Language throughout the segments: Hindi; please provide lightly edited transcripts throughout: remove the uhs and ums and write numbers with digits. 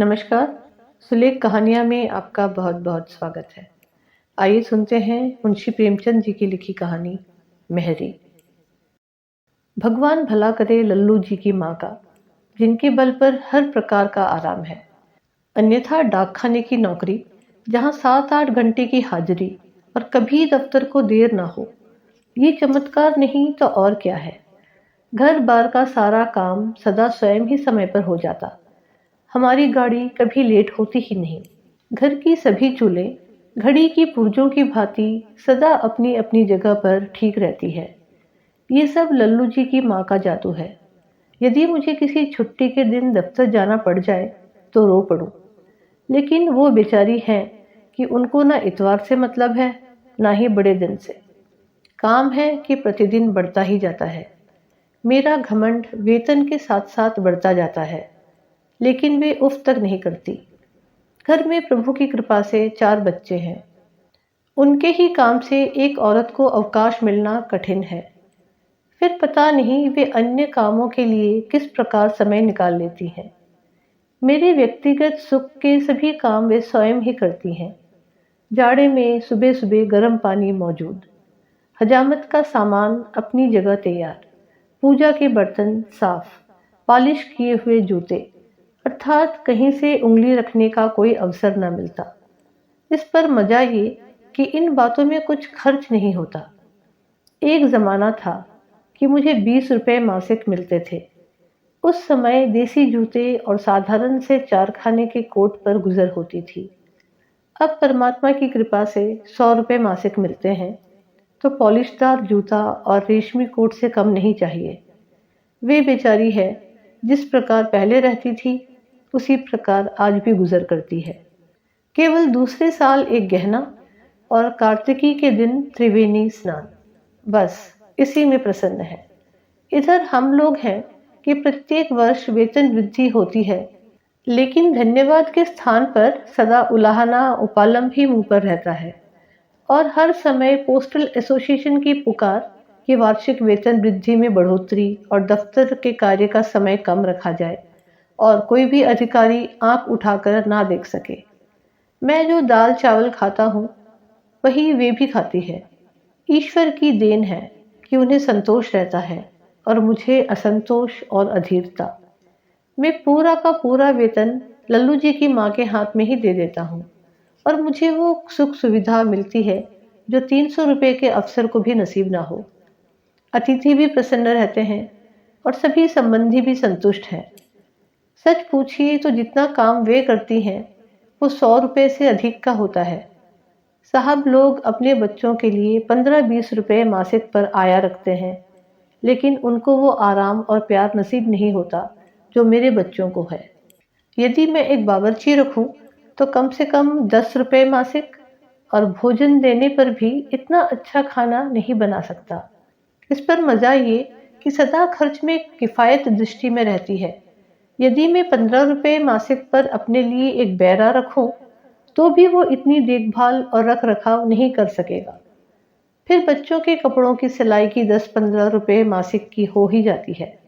नमस्कार। सुलेख कहानियाँ में आपका बहुत-बहुत स्वागत है। आइए सुनते हैं मुंशी प्रेमचंद जी की लिखी कहानी मेहरी। भगवान भला करे लल्लू जी की माँ का, जिनके बल पर हर प्रकार का आराम है। अन्यथा डाकखाने की नौकरी, जहाँ 7-8 घंटे की हाजिरी और कभी दफ्तर को देर ना हो, ये चमत्कार नहीं तो और क्या है। घर बार का सारा काम सदा स्वयं ही समय पर हो जाता। हमारी गाड़ी कभी लेट होती ही नहीं। घर की सभी चूल्हे घड़ी की पुर्जों की भांति सदा अपनी अपनी जगह पर ठीक रहती है। ये सब लल्लू जी की माँ का जादू है। यदि मुझे किसी छुट्टी के दिन दफ्तर जाना पड़ जाए तो रो पड़ूं, लेकिन वो बेचारी हैं कि उनको ना इतवार से मतलब है, ना ही बड़े दिन से। काम है कि प्रतिदिन बढ़ता ही जाता है। मेरा घमंड वेतन के साथ साथ बढ़ता जाता है, लेकिन वे उफ तक नहीं करती। घर में प्रभु की कृपा से 4 बच्चे हैं। उनके ही काम से एक औरत को अवकाश मिलना कठिन है। फिर पता नहीं वे अन्य कामों के लिए किस प्रकार समय निकाल लेती हैं। मेरे व्यक्तिगत सुख के सभी काम वे स्वयं ही करती हैं। जाड़े में सुबह सुबह गर्म पानी मौजूद, हजामत का सामान अपनी जगह तैयार, पूजा के बर्तन साफ, पॉलिश किए हुए जूते, अर्थात कहीं से उंगली रखने का कोई अवसर न मिलता। इस पर मजा ये कि इन बातों में कुछ खर्च नहीं होता। एक जमाना था कि मुझे 20 रुपए मासिक मिलते थे। उस समय देसी जूते और साधारण से 4 खाने के कोट पर गुजर होती थी। अब परमात्मा की कृपा से 100 रुपए मासिक मिलते हैं, तो पॉलिशदार जूता और रेशमी कोट से कम नहीं चाहिए। वे बेचारी है, जिस प्रकार पहले रहती थी उसी प्रकार आज भी गुजर करती है। केवल दूसरे साल एक गहना और कार्तिकी के दिन त्रिवेणी स्नान, बस इसी में प्रसन्न है। इधर हम लोग हैं कि प्रत्येक वर्ष वेतन वृद्धि होती है, लेकिन धन्यवाद के स्थान पर सदा उलाहना उपालंब ही मुंह पर रहता है। और हर समय पोस्टल एसोसिएशन की पुकार कि वार्षिक वेतन वृद्धि में बढ़ोतरी और दफ्तर के कार्य का समय कम रखा जाए और कोई भी अधिकारी आंख उठाकर ना देख सके। मैं जो दाल चावल खाता हूँ वही वे भी खाती है। ईश्वर की देन है कि उन्हें संतोष रहता है और मुझे असंतोष और अधीरता। मैं पूरा का पूरा वेतन लल्लू जी की माँ के हाथ में ही दे देता हूँ और मुझे वो सुख सुविधा मिलती है जो 300 रुपये के अफसर को भी नसीब ना हो। अतिथि भी प्रसन्न रहते हैं और सभी संबंधी भी संतुष्ट हैं। सच पूछिए तो जितना काम वे करती हैं वो 100 रुपये से अधिक का होता है। साहब लोग अपने बच्चों के लिए 15-20 रुपये मासिक पर आया रखते हैं, लेकिन उनको वो आराम और प्यार नसीब नहीं होता जो मेरे बच्चों को है। यदि मैं एक बावर्ची रखूं तो कम से कम 10 रुपये मासिक, और भोजन देने पर भी इतना अच्छा खाना नहीं बना सकता। इस पर मजा ये कि सदा खर्च में किफायत दृष्टि में रहती है। यदि मैं 15 रुपये मासिक पर अपने लिए एक बैरा रखूं तो भी वो इतनी देखभाल और रख रखाव नहीं कर सकेगा। फिर बच्चों के कपड़ों की सिलाई की 10-15 रुपये मासिक की हो ही जाती है।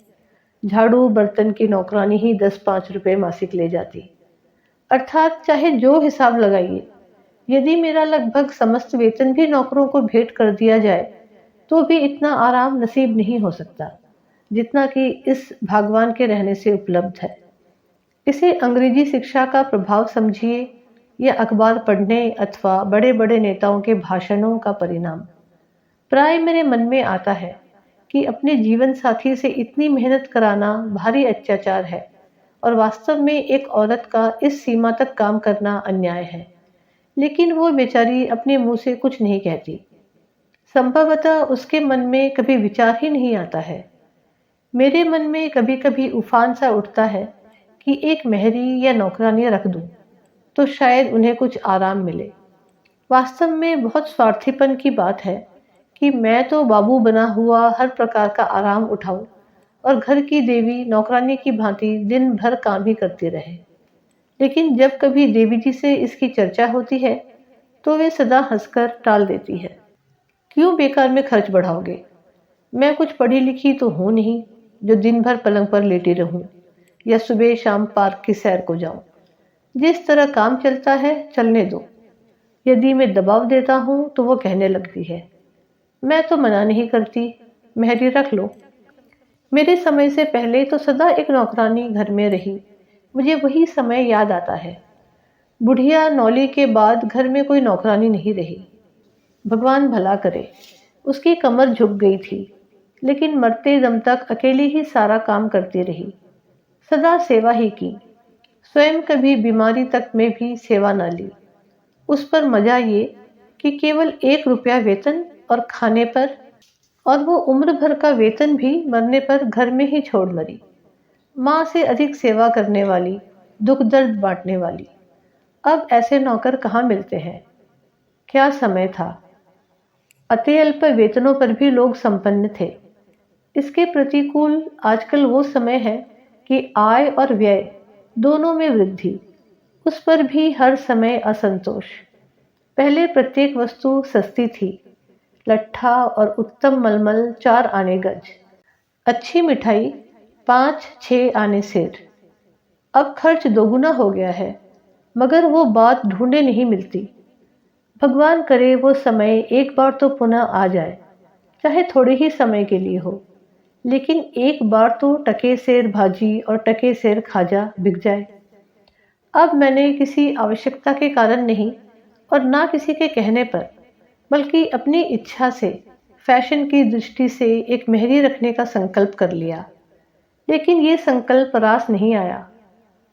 झाड़ू बर्तन की नौकरानी ही 10-5 रुपये मासिक ले जाती। अर्थात चाहे जो हिसाब लगाइए, यदि मेरा लगभग समस्त वेतन भी नौकरों को भेंट कर दिया जाए तो भी इतना आराम नसीब नहीं हो सकता जितना कि इस भगवान के रहने से उपलब्ध है। इसे अंग्रेजी शिक्षा का प्रभाव समझिए या अखबार पढ़ने अथवा बड़े बड़े नेताओं के भाषणों का परिणाम। प्राय मेरे मन में आता है कि अपने जीवन साथी से इतनी मेहनत कराना भारी अत्याचार है और वास्तव में एक औरत का इस सीमा तक काम करना अन्याय है। लेकिन वो बेचारी अपने मुंह से कुछ नहीं कहती। संभवतः उसके मन में कभी विचार ही नहीं आता है। मेरे मन में कभी कभी उफान सा उठता है कि एक मेहरी या नौकरानी रख दूं तो शायद उन्हें कुछ आराम मिले। वास्तव में बहुत स्वार्थीपन की बात है कि मैं तो बाबू बना हुआ हर प्रकार का आराम उठाऊं और घर की देवी नौकरानी की भांति दिन भर काम ही करती रहे। लेकिन जब कभी देवी जी से इसकी चर्चा होती है तो वे सदा हंसकर टाल देती है। क्यों बेकार में खर्च बढ़ाओगे? मैं कुछ पढ़ी लिखी तो हूं नहीं जो दिन भर पलंग पर लेटी रहूं या सुबह शाम पार्क की सैर को जाऊं। जिस तरह काम चलता है चलने दो। यदि मैं दबाव देता हूँ तो वो कहने लगती है, मैं तो मना नहीं करती, मेहरी रख लो। मेरे समय से पहले तो सदा एक नौकरानी घर में रही, मुझे वही समय याद आता है। बुढ़िया नौली के बाद घर में कोई नौकरानी नहीं रही। भगवान भला करे, उसकी कमर झुक गई थी, लेकिन मरते दम तक अकेली ही सारा काम करती रही, सदा सेवा ही की। स्वयं कभी बीमारी तक में भी सेवा न ली। उस पर मजा ये कि केवल 1 रुपया वेतन और खाने पर, और वो उम्र भर का वेतन भी मरने पर घर में ही छोड़ मरी। माँ से अधिक सेवा करने वाली, दुख दर्द बांटने वाली। अब ऐसे नौकर कहाँ मिलते हैं। क्या समय था। अति अल्प वेतनों पर भी लोग संपन्न थे। इसके प्रतिकूल आजकल वो समय है कि आय और व्यय दोनों में वृद्धि, उस पर भी हर समय असंतोष। पहले प्रत्येक वस्तु सस्ती थी, लट्ठा और उत्तम मलमल 4 आने गज, अच्छी मिठाई 5-6 आने सिर। अब खर्च दोगुना हो गया है, मगर वो बात ढूंढे नहीं मिलती। भगवान करे वो समय एक बार तो पुनः आ जाए, चाहे थोड़े ही समय के लिए हो, लेकिन एक बार तो टके सेर भाजी और टके सेर खाजा बिक जाए। अब मैंने किसी आवश्यकता के कारण नहीं, और ना किसी के कहने पर, बल्कि अपनी इच्छा से, फैशन की दृष्टि से एक मेहरी रखने का संकल्प कर लिया। लेकिन ये संकल्प रास नहीं आया।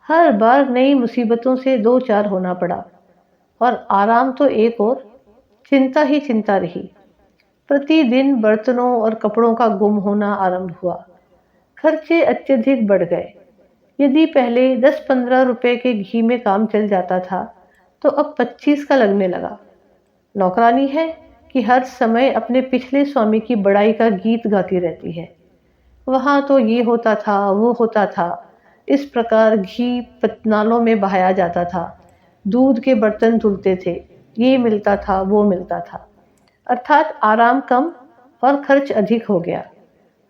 हर बार नई मुसीबतों से दो चार होना पड़ा, और आराम तो एक और, चिंता ही चिंता रही। प्रतिदिन बर्तनों और कपड़ों का गुम होना आरंभ हुआ। खर्चे अत्यधिक बढ़ गए। यदि पहले 10-15 रुपए के घी में काम चल जाता था, तो अब 25 का लगने लगा। नौकरानी है कि हर समय अपने पिछले स्वामी की बड़ाई का गीत गाती रहती है। वहां तो ये होता था, वो होता था। इस प्रकार घी पतनालों में बहाया जाता था, दूध के बर्तन धुलते थे, ये मिलता था, वो मिलता था। अर्थात आराम कम और खर्च अधिक हो गया।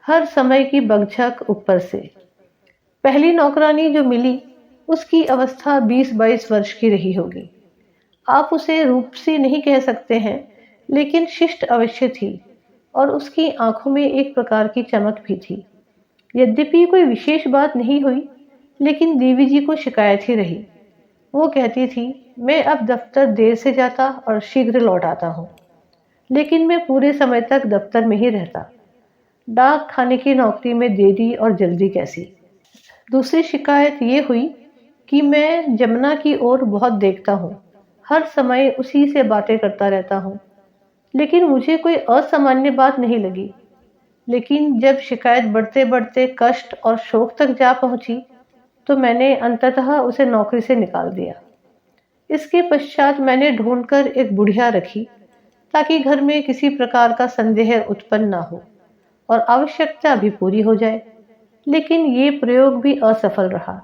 हर समय की बगझक ऊपर से। पहली नौकरानी जो मिली, उसकी अवस्था 20-22 वर्ष की रही होगी। आप उसे रूपसी नहीं कह सकते हैं, लेकिन शिष्ट अवश्य थी, और उसकी आंखों में एक प्रकार की चमक भी थी। यद्यपि कोई विशेष बात नहीं हुई, लेकिन देवी जी को शिकायत ही रही। वो कहती थी, मैं अब दफ्तर देर से जाता और शीघ्र लौट आता हूँ, लेकिन मैं पूरे समय तक दफ्तर में ही रहता। डाक खाने की नौकरी में देरी और जल्दी कैसी। दूसरी शिकायत ये हुई कि मैं जमुना की ओर बहुत देखता हूँ, हर समय उसी से बातें करता रहता हूँ, लेकिन मुझे कोई असामान्य बात नहीं लगी। लेकिन जब शिकायत बढ़ते बढ़ते कष्ट और शोक तक जा पहुंची, तो मैंने अंततः उसे नौकरी से निकाल दिया। इसके पश्चात मैंने ढूंढकर एक बुढ़िया रखी, ताकि घर में किसी प्रकार का संदेह उत्पन्न न हो और आवश्यकता भी पूरी हो जाए। लेकिन ये प्रयोग भी असफल रहा।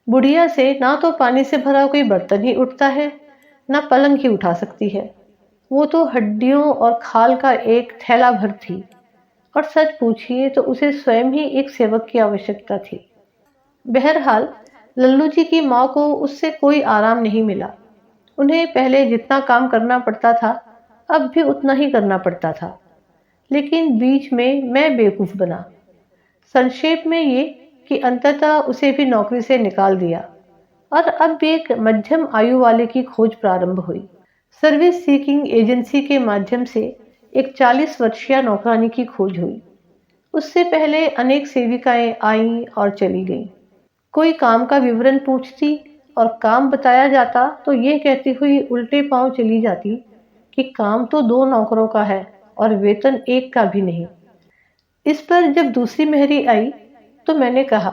बुढ़िया से ना तो पानी से भरा कोई बर्तन ही उठता है, ना पलंग ही उठा सकती है। वो तो हड्डियों और खाल का एक थैला भर थी, और सच पूछिए तो उसे स्वयं ही एक सेवक की आवश्यकता थी। बहरहाल लल्लू जी की माँ को उससे कोई आराम नहीं मिला। उन्हें पहले जितना काम करना पड़ता था, अब भी उतना ही करना पड़ता था। लेकिन बीच में मैं बेवकूफ बना। संक्षेप में ये कि अंततः उसे भी नौकरी से निकाल दिया, और अब भी एक मध्यम आयु वाले की खोज प्रारंभ हुई। सर्विस सीकिंग एजेंसी के माध्यम से एक 40 वर्षीय नौकरानी की खोज हुई। उससे पहले अनेक सेविकाएं आईं और चली गईं। कोई काम का विवरण पूछती और काम बताया जाता तो ये कहती हुई उल्टे पांव चली जाती कि काम तो 2 नौकरों का है और वेतन एक का भी नहीं। इस पर जब दूसरी मेहरी आई, तो मैंने कहा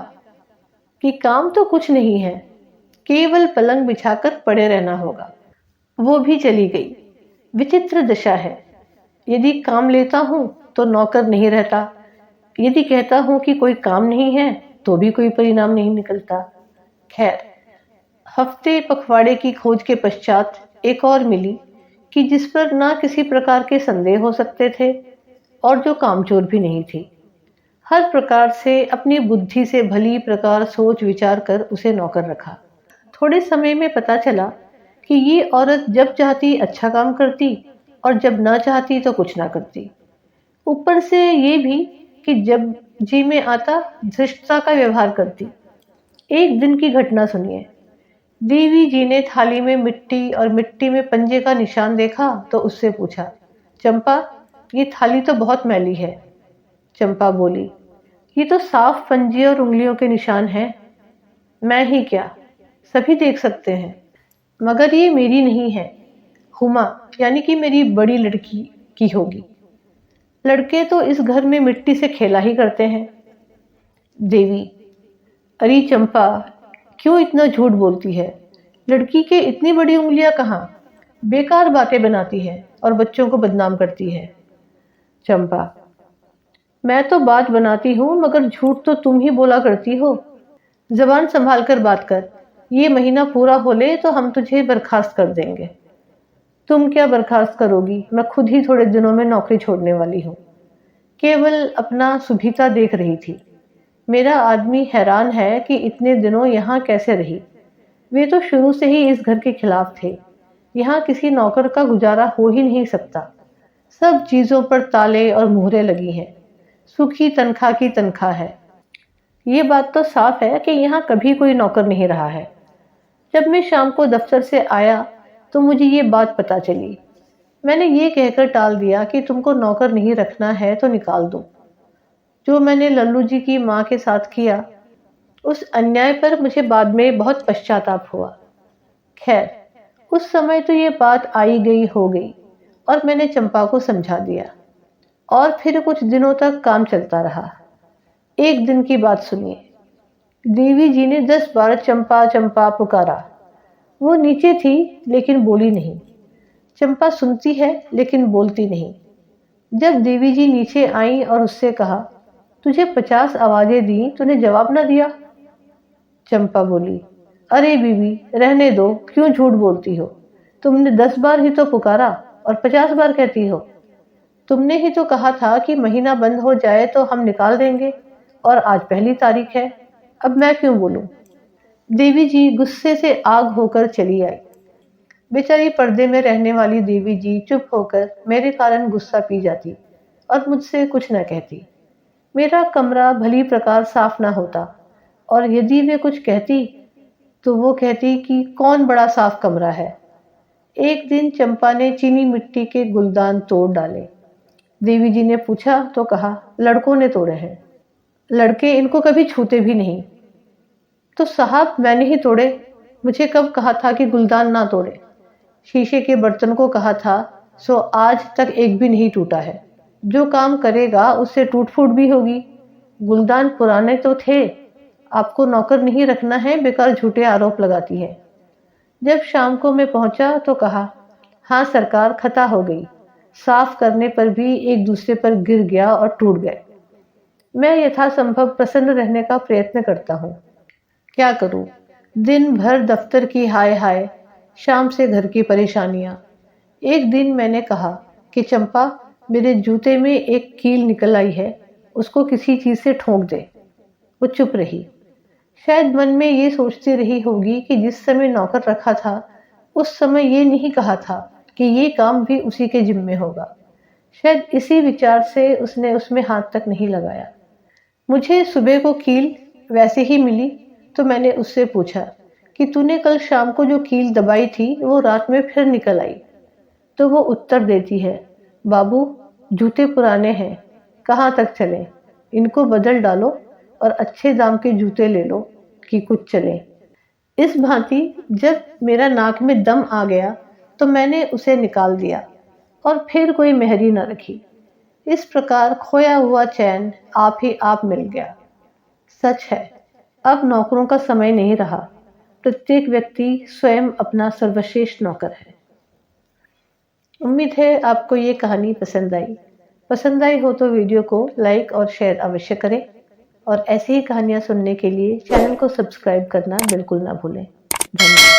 कि काम तो कुछ नहीं है, केवल पलंग बिछाकर पड़े रहना होगा। वो भी चली गई। विचित्र दशा है। यदि काम लेता हूं तो नौकर नहीं रहता, यदि कहता हूं कि कोई काम नहीं है तो भी कोई परिणाम नहीं निकलता। खैर, हफ्ते पखवाड़े की खोज के पश्चात एक और मिली, कि जिस पर ना किसी प्रकार के संदेह हो सकते थे, और जो कामचोर भी नहीं थी। हर प्रकार से अपनी बुद्धि से भली प्रकार सोच विचार कर उसे नौकर रखा। थोड़े समय में पता चला कि ये औरत जब चाहती अच्छा काम करती और जब ना चाहती तो कुछ ना करती। ऊपर से ये भी कि जब जी में आता धृष्टता का व्यवहार करती। एक दिन की घटना सुनिए। देवी जी ने थाली में मिट्टी और मिट्टी में पंजे का निशान देखा तो उससे पूछा, चंपा, ये थाली तो बहुत मैली है। चंपा बोली, ये तो साफ पंजे और उंगलियों के निशान हैं। मैं ही क्या, सभी देख सकते हैं। मगर ये मेरी नहीं है, हुमा यानी कि मेरी बड़ी लड़की की होगी। लड़के तो इस घर में मिट्टी से खेला ही करते हैं। देवी, अरे चंपा, क्यों इतना झूठ बोलती है? लड़की के इतनी बड़ी उंगलियां कहाँ? बेकार बातें बनाती है और बच्चों को बदनाम करती है। चंपा, मैं तो बात बनाती हूँ मगर झूठ तो तुम ही बोला करती हो। जबान संभाल कर बात कर। ये महीना पूरा हो ले तो हम तुझे बर्खास्त कर देंगे। तुम क्या बर्खास्त करोगी? मैं खुद ही थोड़े दिनों में नौकरी छोड़ने वाली हूँ। केवल अपना सुभीता देख रही थी। मेरा आदमी हैरान है कि इतने दिनों यहाँ कैसे रही। वे तो शुरू से ही इस घर के खिलाफ थे। यहाँ किसी नौकर का गुजारा हो ही नहीं सकता। सब चीजों पर ताले और मुहरें लगी हैं। सुखी तनख्वाह की तनख्वाह है। ये बात तो साफ है कि यहाँ कभी कोई नौकर नहीं रहा है। जब मैं शाम को दफ्तर से आया तो मुझे ये बात पता चली। मैंने ये कहकर टाल दिया कि तुमको नौकर नहीं रखना है तो निकाल दो। जो मैंने लल्लू जी की माँ के साथ किया, उस अन्याय पर मुझे बाद में बहुत पश्चाताप हुआ। खैर, उस समय तो ये बात आई गई हो गई और मैंने चंपा को समझा दिया और फिर कुछ दिनों तक काम चलता रहा। एक दिन की बात सुनिए। देवी जी ने 10 बार चंपा चंपा पुकारा। वो नीचे थी लेकिन बोली नहीं। चंपा सुनती है लेकिन बोलती नहीं। जब देवी जी नीचे आई और उससे कहा, तुझे 50 आवाजें दी, तूने जवाब ना दिया। चंपा बोली, अरे बीवी, रहने दो, क्यों झूठ बोलती हो? तुमने 10 बार ही तो पुकारा और 50 बार कहती हो। तुमने ही तो कहा था कि महीना बंद हो जाए तो हम निकाल देंगे और आज पहली तारीख है। अब मैं क्यों बोलूं? देवी जी गुस्से से आग होकर चली आई। बेचारी पर्दे में रहने वाली देवी जी चुप होकर मेरे कारण गुस्सा पी जाती और मुझसे कुछ न कहती। मेरा कमरा भली प्रकार साफ ना होता और यदि वे कुछ कहती तो वो कहती कि कौन बड़ा साफ कमरा है। एक दिन चंपा ने चीनी मिट्टी के गुलदान तोड़ डाले। देवी जी ने पूछा तो कहा, लड़कों ने तोड़े हैं। लड़के इनको कभी छूते भी नहीं। तो साहब, मैंने ही तोड़े। मुझे कब कहा था कि गुलदान ना तोड़े? शीशे के बर्तन को कहा था, सो आज तक एक भी नहीं टूटा है। जो काम करेगा उससे टूट फूट भी होगी। गुलदान पुराने तो थे। आपको नौकर नहीं रखना है, बेकार झूठे आरोप लगाती है। जब शाम को मैं पहुंचा तो कहा, हाँ सरकार, खता हो गई। साफ करने पर भी एक दूसरे पर गिर गया और टूट गए। मैं यथासंभव प्रसन्न रहने का प्रयत्न करता हूँ। क्या करूं? दिन भर दफ्तर की हाय हाय, शाम से घर की परेशानियां। एक दिन मैंने कहा कि चंपा, मेरे जूते में एक कील निकल आई है, उसको किसी चीज से ठोक दे। वो चुप रही। शायद मन में ये सोचती रही होगी कि जिस समय नौकर रखा था उस समय ये नहीं कहा था कि ये काम भी उसी के जिम्मे होगा। शायद इसी विचार से उसने उसमें हाथ तक नहीं लगाया। मुझे सुबह को कील वैसे ही मिली तो मैंने उससे पूछा कि तूने कल शाम को जो कील दबाई थी वो रात में फिर निकल आई। तो वो उत्तर देती है, बाबू, जूते पुराने हैं, कहाँ तक चले? इनको बदल डालो और अच्छे दाम के जूते ले लो कि कुछ चले। इस भांति जब मेरा नाक में दम आ गया तो मैंने उसे निकाल दिया और फिर कोई मेहरी न रखी। इस प्रकार खोया हुआ चैन आप ही आप मिल गया। सच है, अब नौकरों का समय नहीं रहा। प्रत्येक व्यक्ति स्वयं अपना सर्वश्रेष्ठ नौकर है। उम्मीद है आपको ये कहानी पसंद आई। पसंद आई हो तो वीडियो को लाइक और शेयर अवश्य करें और ऐसी ही कहानियाँ सुनने के लिए चैनल को सब्सक्राइब करना बिल्कुल ना भूलें। धन्यवाद।